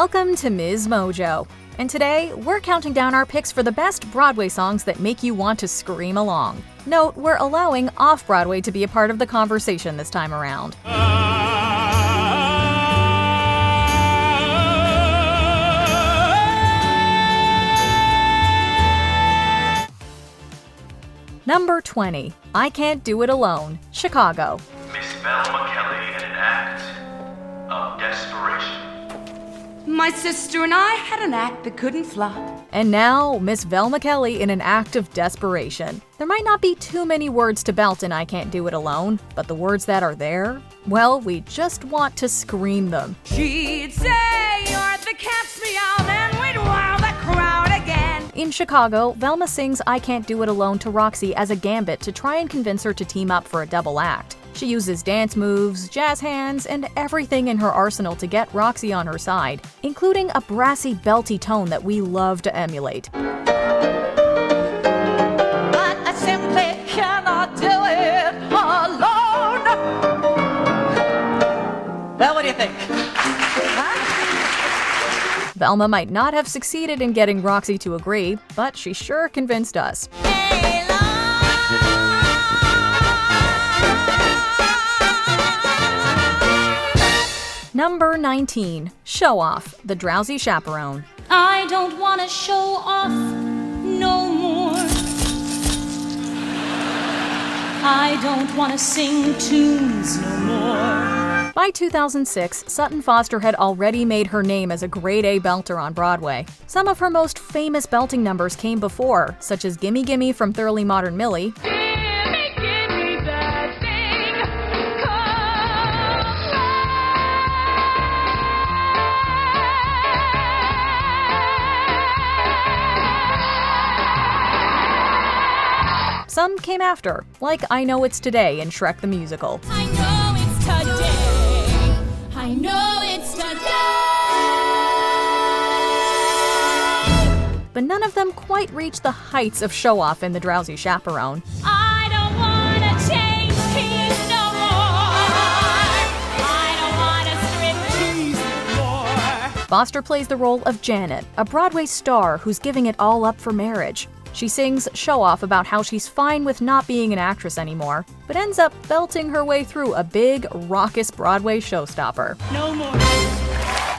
Welcome to MsMojo, and today we're counting down our picks for the best Broadway songs that make you want to scream along. Note, we're allowing off-Broadway to be a part of the conversation this time around. Number 20, I Can't Do It Alone, Chicago. Miss Velma Kelly in an act of desperation. My sister and I had an act that couldn't flop. And now, Miss Velma Kelly in an act of desperation. There might not be too many words to belt in I Can't Do It Alone, but the words that are there, well, we just want to scream them. She'd say, "You're the cat's meow," and we'd wow the crowd again. In Chicago, Velma sings I Can't Do It Alone to Roxy as a gambit to try and convince her to team up for a double act. She uses dance moves, jazz hands, and everything in her arsenal to get Roxy on her side, including a brassy, belty tone that we love to emulate. But I simply cannot do it alone. Well, what do you think? Velma might not have succeeded in getting Roxy to agree, but she sure convinced us. Number 19, Show Off, The Drowsy Chaperone. I don't want to show off no more. I don't want to sing tunes no more. By 2006, Sutton Foster had already made her name as a grade A belter on Broadway. Some of her most famous belting numbers came before, such as Gimme Gimme from Thoroughly Modern Millie, some came after, like I Know It's Today in Shrek the Musical. I know it's today. I know it's today. But none of them quite reached the heights of Show Off in The Drowsy Chaperone. I don't want to change keys no more. I don't want to strip tease no more. Foster plays the role of Janet, a Broadway star who's giving it all up for marriage. She sings Show Off about how she's fine with not being an actress anymore, but ends up belting her way through a big, raucous Broadway showstopper. No more.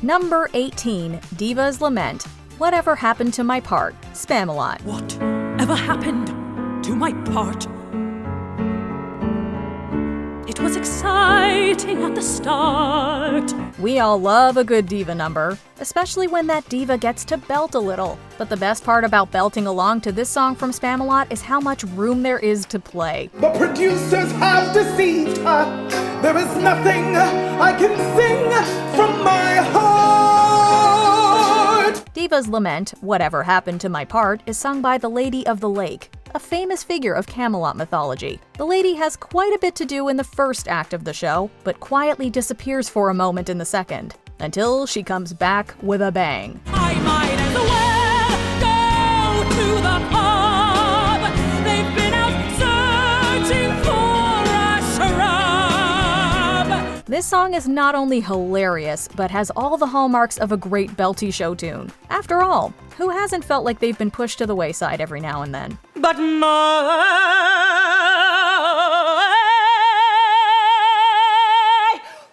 Number 18, Divas Lament, Whatever Happened to My Part, Spamalot. Whatever happened to my part? It was exciting at the start. We all love a good diva number, especially when that diva gets to belt a little. But the best part about belting along to this song from Spamalot is how much room there is to play. The producers have deceived her. There is nothing I can sing from my heart. Divas Lament, Whatever Happened to My Part, is sung by the Lady of the Lake, a famous figure of Camelot mythology. The lady has quite a bit to do in the first act of the show, but quietly disappears for a moment in the second, until she comes back with a bang. I might as well go to the pub. They've been out searching for a shrub. This song is not only hilarious, but has all the hallmarks of a great belty show tune. After all, who hasn't felt like they've been pushed to the wayside every now and then? But my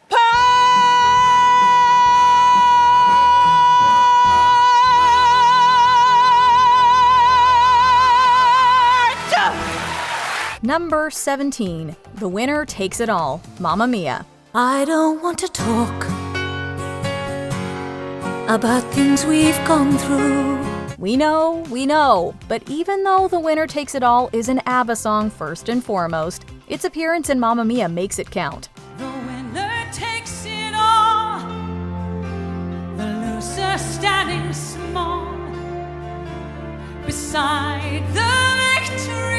part. Number 17, The Winner Takes It All, Mamma Mia. I don't want to talk about things we've gone through. We know, but even though The Winner Takes It All is an ABBA song first and foremost, its appearance in Mamma Mia makes it count. The winner takes it all, the loser standing small beside the victory.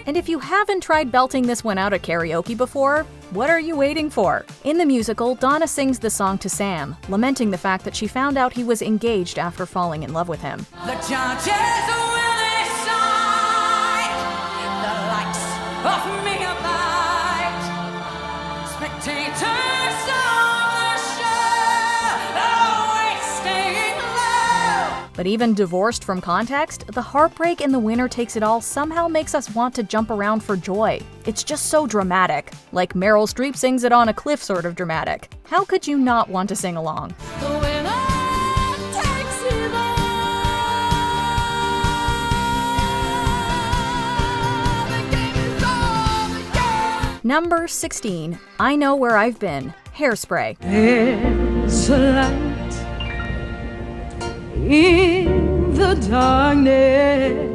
And if you haven't tried belting this one out at karaoke before, what are you waiting for? In the musical, Donna sings the song to Sam, lamenting the fact that she found out he was engaged after falling in love with him. The judges will decide. The likes of me abide. Spectators on the show. Oh, But even divorced from context, the heartbreak in The Winner Takes It All somehow makes us want to jump around for joy. It's just so dramatic. Like Meryl Streep sings it on a cliff sort of dramatic. How could you not want to sing along? Number 16, I Know Where I've Been, Hairspray. There's a light in the darkness.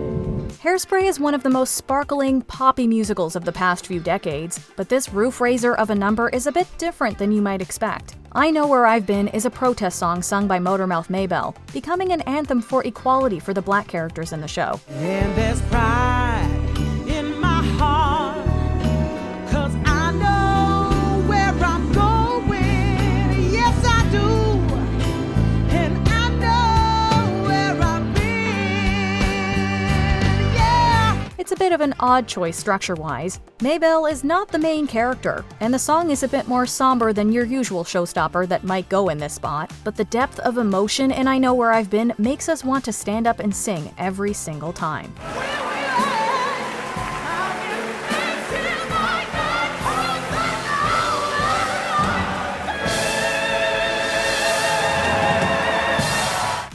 Hairspray is one of the most sparkling, poppy musicals of the past few decades, but this roof-raiser of a number is a bit different than you might expect. I Know Where I've Been is a protest song sung by Motormouth Maybelle, becoming an anthem for equality for the black characters in the show. And there's pride in my heart, 'cause I know where I'm going. Yes, I do. And I know where I've been. Yeah. It's a bit of an odd choice structure-wise. Maybelle is not the main character, and the song is a bit more somber than your usual showstopper that might go in this spot, but the depth of emotion in I Know Where I've Been makes us want to stand up and sing every single time.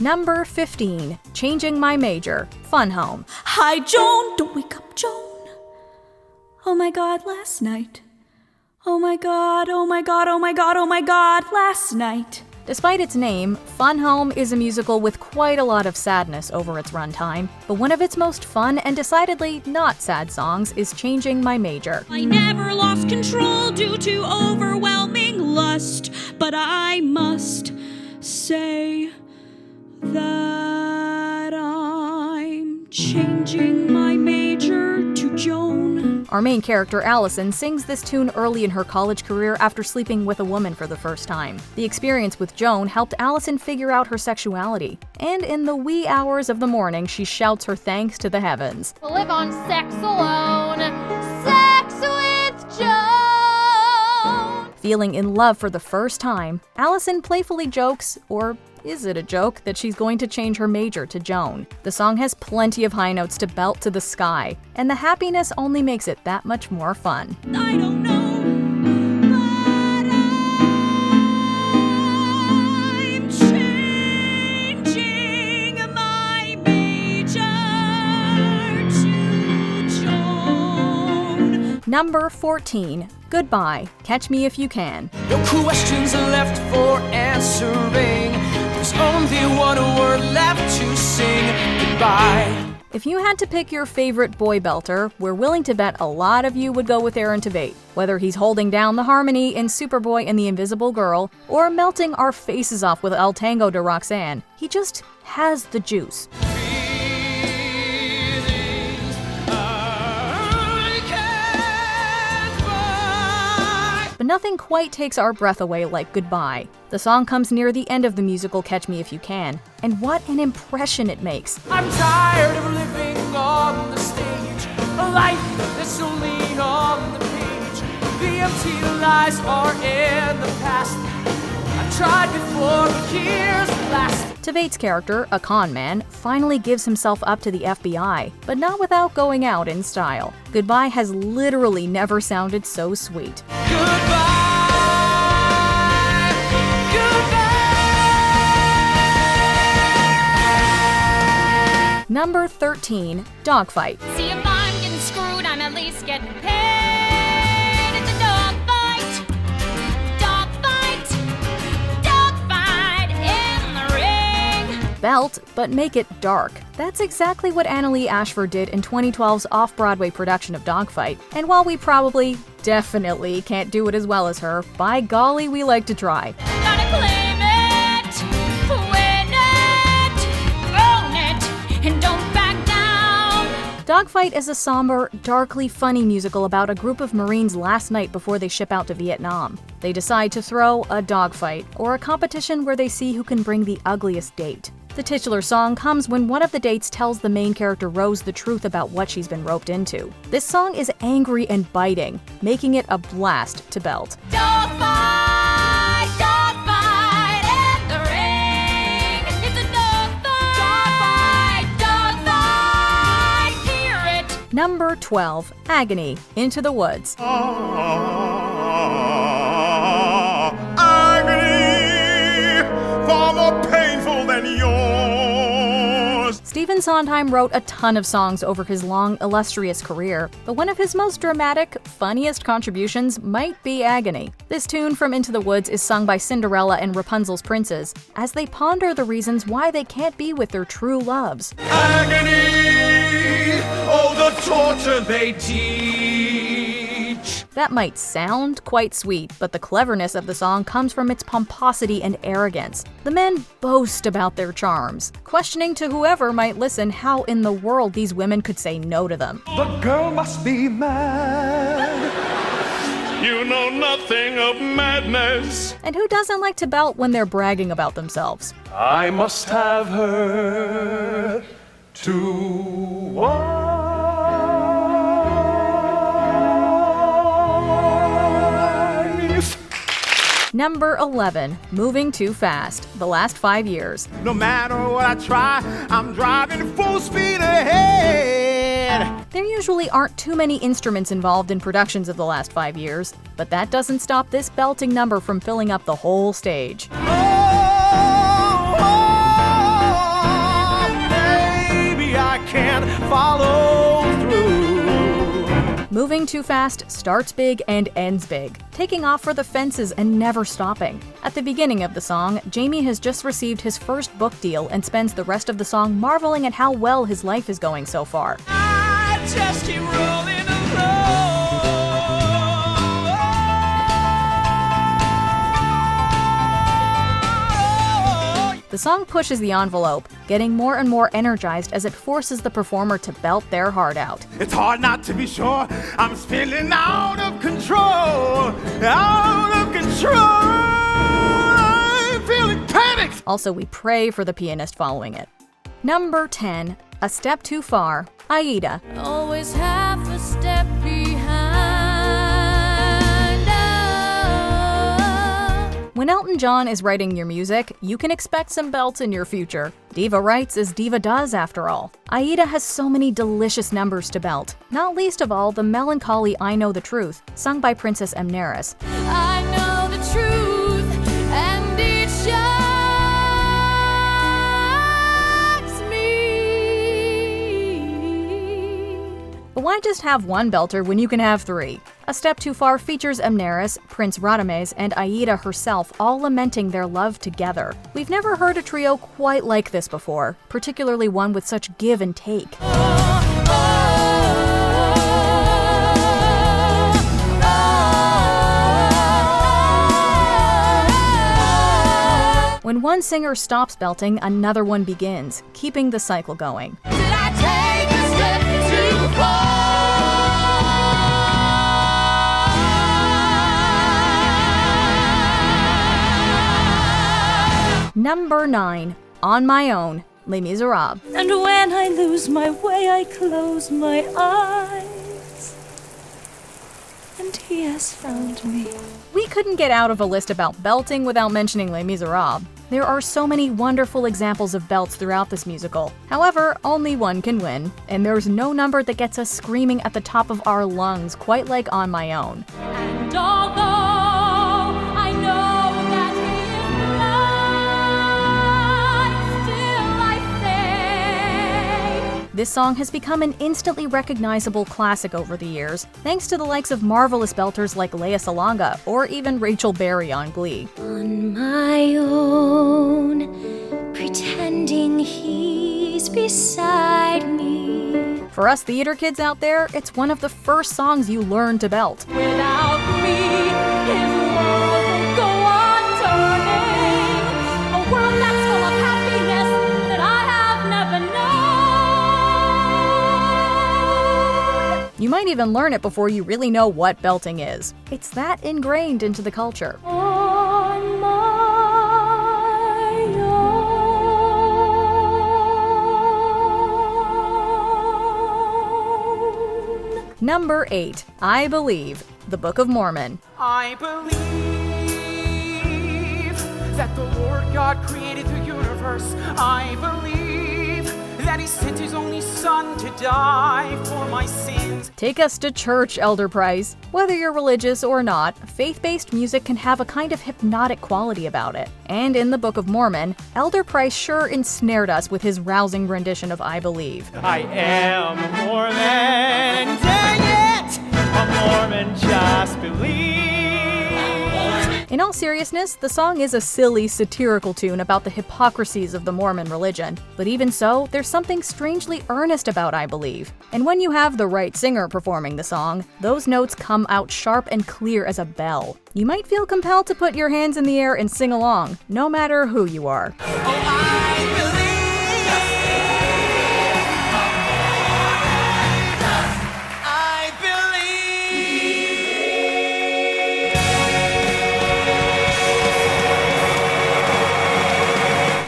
Number 15, Changing My Major, Fun Home. Hi, Joan, don't wake up, Joan. Oh my God, last night. Oh my God, oh my God, oh my God, oh my God, last night. Despite its name, Fun Home is a musical with quite a lot of sadness over its runtime, but one of its most fun and decidedly not sad songs is Changing My Major. I never lost control due to overwhelming lust, but I must say that I'm changing my major to Joan. Our main character, Allison, sings this tune early in her college career after sleeping with a woman for the first time. The experience with Joan helped Allison figure out her sexuality, and in the wee hours of the morning, she shouts her thanks to the heavens. Live on sex alone. Sex with Joan. Feeling in love for the first time, Allison playfully jokes, or is it a joke, that she's going to change her major to Joan. The song has plenty of high notes to belt to the sky, and the happiness only makes it that much more fun. I don't know, but I'm changing my major to Joan. Number 14, Goodbye, Catch Me If You Can. No questions are left for answering. There's only one word left to sing. Goodbye. If you had to pick your favorite boy belter, we're willing to bet a lot of you would go with Aaron Tveit. Whether he's holding down the harmony in Superboy and the Invisible Girl, or melting our faces off with El Tango de Roxanne, he just has the juice. But nothing quite takes our breath away like Goodbye. The song comes near the end of the musical Catch Me If You Can, and what an impression it makes. I'm tired of living on the stage, a life that's only on the page. The empty lies are in the past. I've tried before, but here's the last. Tveit's character, a con man, finally gives himself up to the FBI, but not without going out in style. Goodbye has literally never sounded so sweet. Goodbye. Goodbye. Number 13, Dogfight. See if I'm getting screwed, I'm at least getting paid. It's a dogfight. Dogfight. Dogfight in the ring. Belt, but make it dark. That's exactly what Annalee Ashford did in 2012's off-Broadway production of Dogfight. And while we probably, definitely can't do it as well as her, by golly, we like to try. Gotta claim it, win it, own it, and don't back down. Dogfight is a somber, darkly funny musical about a group of Marines last night before they ship out to Vietnam. They decide to throw a dogfight, or a competition where they see who can bring the ugliest date. The titular song comes when one of the dates tells the main character Rose the truth about what she's been roped into. This song is angry and biting, making it a blast to belt. Dogfight, dogfight in the ring. It's a dogfight. Number 12. Agony, Into the Woods. Agony, far more painful than yours. Stephen Sondheim wrote a ton of songs over his long, illustrious career, but one of his most dramatic, funniest contributions might be Agony. This tune from Into the Woods is sung by Cinderella and Rapunzel's princes as they ponder the reasons why they can't be with their true loves. Agony, oh, the torture they teach. That might sound quite sweet, but the cleverness of the song comes from its pomposity and arrogance. The men boast about their charms, questioning to whoever might listen how in the world these women could say no to them. The girl must be mad. You know nothing of madness. And who doesn't like to belt when they're bragging about themselves? I must have her to wife. Number 11. Moving Too Fast, The Last 5 Years. No matter what I try, I'm driving full speed ahead. There usually aren't too many instruments involved in productions of the last 5 years, but that doesn't stop this belting number from filling up the whole stage. Maybe I can't follow through. Moving Too Fast starts big and ends big, taking off for the fences and never stopping. At the beginning of the song, Jamie has just received his first book deal and spends the rest of the song marveling at how well his life is going so far. I just keep rolling along. The song pushes the envelope, getting more and more energized as it forces the performer to belt their heart out. It's hard not to be sure I'm spinning out of control. Out of control. I'm feeling panicked. Also, we pray for the pianist following it. Number 10. A Step Too Far, Aida. Always half a step behind. When Elton John is writing your music, you can expect some belts in your future. Diva writes as Diva does, after all. Aida has so many delicious numbers to belt, not least of all the melancholy I Know the Truth, sung by Princess Amneris. I know the truth, and it shocks me. But why just have one belter when you can have three? A Step Too Far features Amneris, Prince Radames, and Aida herself all lamenting their love together. We've never heard a trio quite like this before, particularly one with such give and take. When one singer stops belting, another one begins, keeping the cycle going. Did I take a step too far? Number 9. On My Own, Les Miserables. And when I lose my way, I close my eyes. And he has found me. We couldn't get out of a list about belting without mentioning Les Miserables. There are so many wonderful examples of belts throughout this musical. However, only one can win, and there's no number that gets us screaming at the top of our lungs quite like On My Own. And although I know that he is mine, still I say. This song has become an instantly recognizable classic over the years, thanks to the likes of marvelous belters like Lea Salonga or even Rachel Berry on Glee. On my own, pretending he's beside me. For us theater kids out there, it's one of the first songs you learn to belt. Without me, his world will go on turning. A world that's full of happiness that I have never known. You might even learn it before you really know what belting is. It's that ingrained into the culture. On my own. Number 8. I Believe, The Book of Mormon. I believe that the Lord God created the universe. I believe that that he sent his only son to die for my sins. Take us to church, Elder Price. Whether you're religious or not, faith-based music can have a kind of hypnotic quality about it. And in the Book of Mormon, Elder Price sure ensnared us with his rousing rendition of I Believe. I am a Mormon, dang it! A Mormon, just believe. In all seriousness, the song is a silly, satirical tune about the hypocrisies of the Mormon religion. But even so, there's something strangely earnest about I Believe. And when you have the right singer performing the song, those notes come out sharp and clear as a bell. You might feel compelled to put your hands in the air and sing along, no matter who you are.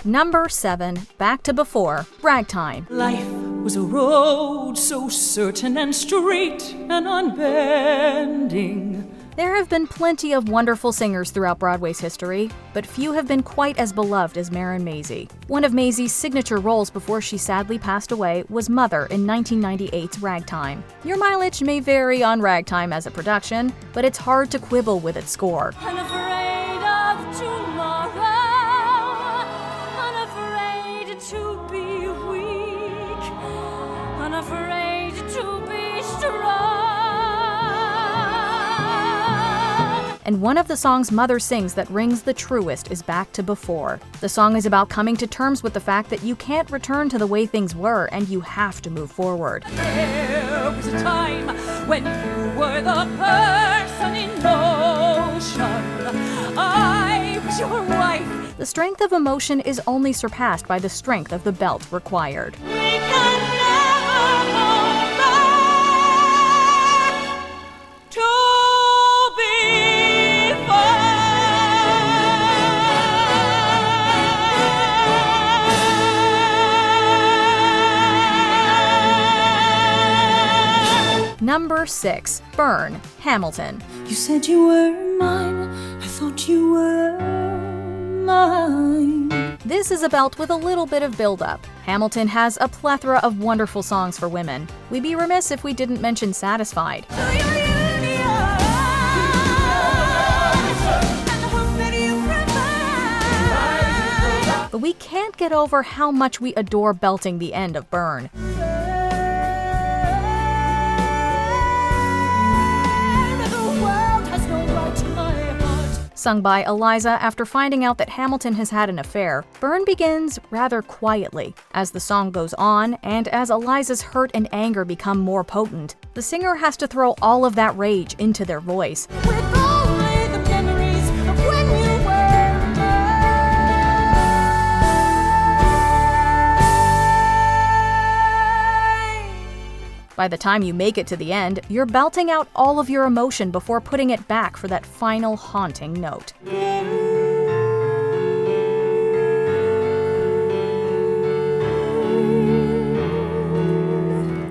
Number 7, Back to Before, Ragtime. Life was a road so certain and straight and unbending. There have been plenty of wonderful singers throughout Broadway's history, but few have been quite as beloved as Marin Mazzie. One of Mazzie's signature roles before she sadly passed away was Mother in 1998's Ragtime. Your mileage may vary on Ragtime as a production, but it's hard to quibble with its score. Unafraid of tomorrow, unafraid to be weak, unafraid to be strong. And one of the songs Mother sings that rings the truest is Back to Before. The song is about coming to terms with the fact that you can't return to the way things were and you have to move forward. There was a time when you were the person in motion. I was your wife. The strength of emotion is only surpassed by the strength of the belt required. We can never go back to Number 6, Burn, Hamilton. You said you were mine, I thought you were mine. This is a belt with a little bit of build-up. Hamilton has a plethora of wonderful songs for women. We'd be remiss if we didn't mention Satisfied. But we can't get over how much we adore belting the end of Burn. Sung by Eliza after finding out that Hamilton has had an affair, Burn begins rather quietly. As the song goes on, and as Eliza's hurt and anger become more potent, the singer has to throw all of that rage into their voice. With only the memories of when you were mine. By the time you make it to the end, you're belting out all of your emotion before putting it back for that final haunting note.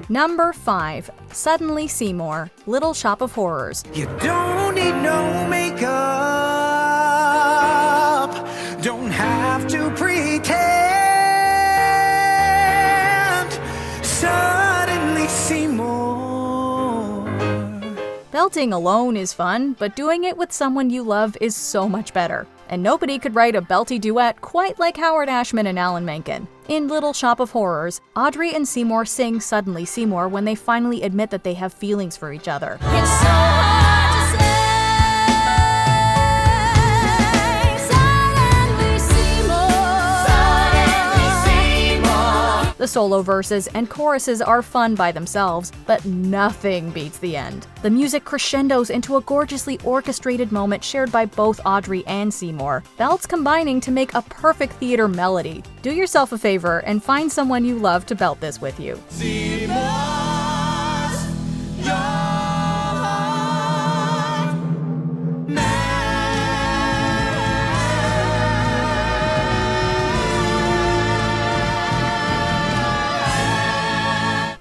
Number 5, Suddenly Seymour, Little Shop of Horrors. You don't need no makeup, don't have to pretend. Suddenly Seymour. Belting alone is fun, but doing it with someone you love is so much better. And nobody could write a belty duet quite like Howard Ashman and Alan Menken. In Little Shop of Horrors, Audrey and Seymour sing Suddenly Seymour when they finally admit that they have feelings for each other. It's so hard to say. Suddenly Seymour. The solo verses and choruses are fun by themselves, but nothing beats the end. The music crescendos into a gorgeously orchestrated moment shared by both Audrey and Seymour, belts combining to make a perfect theater melody. Do yourself a favor and find someone you love to belt this with you.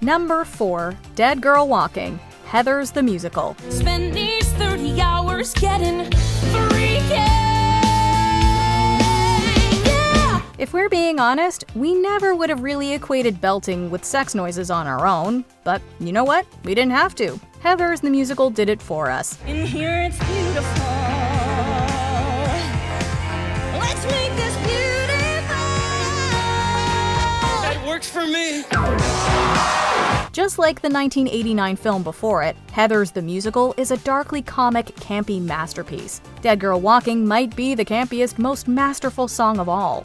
Number 4, Dead Girl Walking, Heathers the Musical. Spend these 30 hours getting freaking. Yeah! If we're being honest, we never would have really equated belting with sex noises on our own, but you know what? We didn't have to. Heathers the musical did it for us. In here it's beautiful. Let's make this beautiful. That works for me. Just like the 1989 film before it, Heathers the Musical is a darkly comic, campy masterpiece. Dead Girl Walking might be the campiest, most masterful song of all.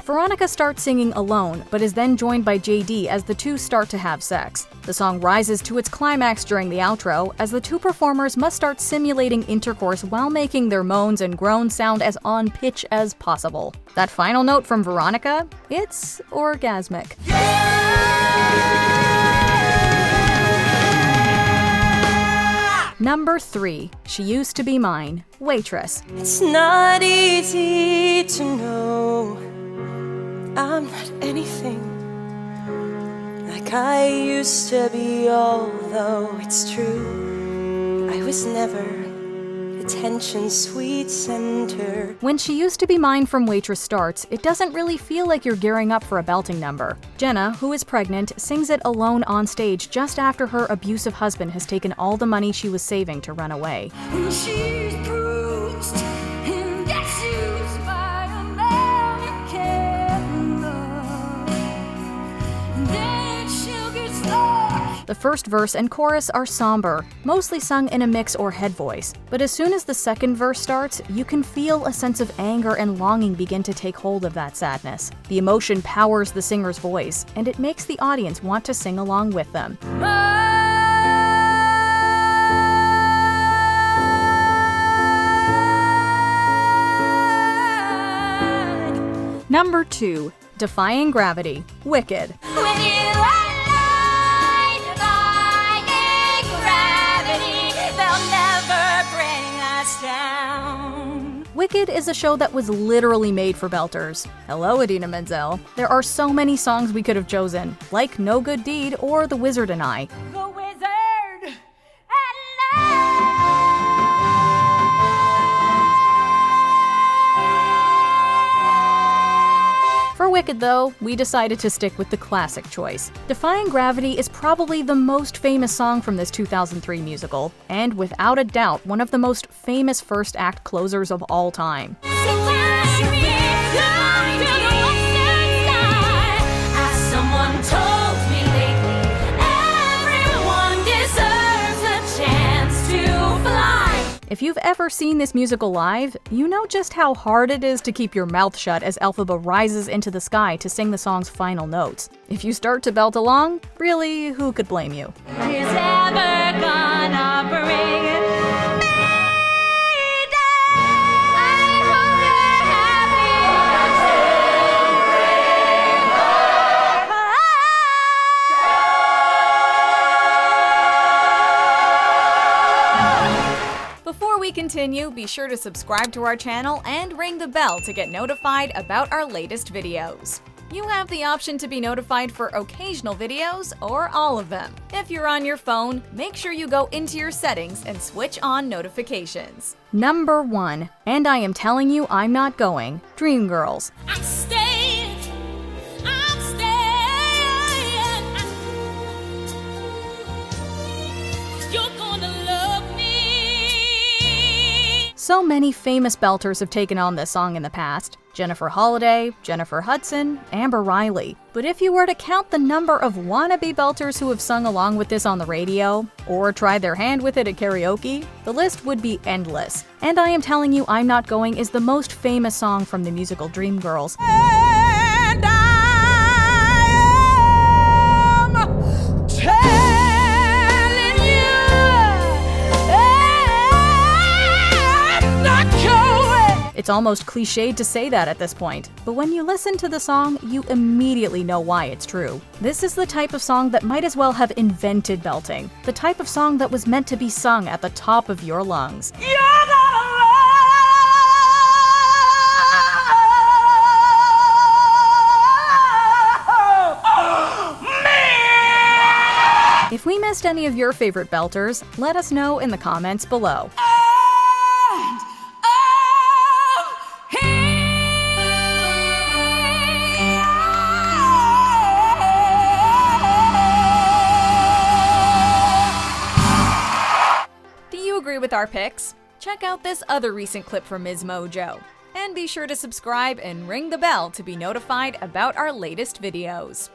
Veronica starts singing alone, but is then joined by JD as the two start to have sex. The song rises to its climax during the outro, as the two performers must start simulating intercourse while making their moans and groans sound as on pitch as possible. That final note from Veronica? It's orgasmic. Number 3. She Used to Be Mine, Waitress. It's not easy to know I'm not anything like I used to be, although it's true I was never attention's sweet center. When She Used to Be Mine from Waitress starts, it doesn't really feel like you're gearing up for a belting number. Jenna, who is pregnant, sings it alone on stage just after her abusive husband has taken all the money she was saving to run away. When she's bruised and gets used by a man who can't love, then she'll get stuck. The first verse and chorus are somber, mostly sung in a mix or head voice. But as soon as the second verse starts, you can feel a sense of anger and longing begin to take hold of that sadness. The emotion powers the singer's voice, and it makes the audience want to sing along with them. Number 2. Defying Gravity, Wicked. When you align, defying gravity, they'll never bring us down. Wicked is a show that was literally made for belters. Hello, Idina Menzel. There are so many songs we could have chosen, like No Good Deed or The Wizard and I. The wizard and For Wicked, though, we decided to stick with the classic choice. Defying Gravity is probably the most famous song from this 2003 musical, and without a doubt, one of the most famous first act closers of all time. Someone told me lately, everyone deserves a chance to fly. If you've ever seen this musical live, you know just how hard it is to keep your mouth shut as Elphaba rises into the sky to sing the song's final notes. If you start to belt along, really, who could blame you? Is ever gonna bring me down? I hope you're happy. Before we continue, be sure to subscribe to our channel and ring the bell to get notified about our latest videos. You have the option to be notified for occasional videos or all of them. If you're on your phone, make sure you go into your settings and switch on notifications. Number 1, And I Am Telling You I'm Not Going, Dreamgirls. I'm staying. I'm staying. You're gonna love me. So many famous belters have taken on this song in the past. Jennifer Holliday, Jennifer Hudson, Amber Riley. But if you were to count the number of wannabe belters who have sung along with this on the radio, or tried their hand with it at karaoke, the list would be endless. And I Am Telling You I'm Not Going is the most famous song from the musical Dreamgirls. And I am telling you, I'm not going. It's almost cliched to say that at this point, but when you listen to the song, you immediately know why it's true. This is the type of song that might as well have invented belting, the type of song that was meant to be sung at the top of your lungs. You're gonna love me. If we missed missed any of your favorite belters? Let us know in the comments below. Do you agree with our picks? Check out this other recent clip from MsMojo. And be sure to subscribe and ring the bell to be notified about our latest videos.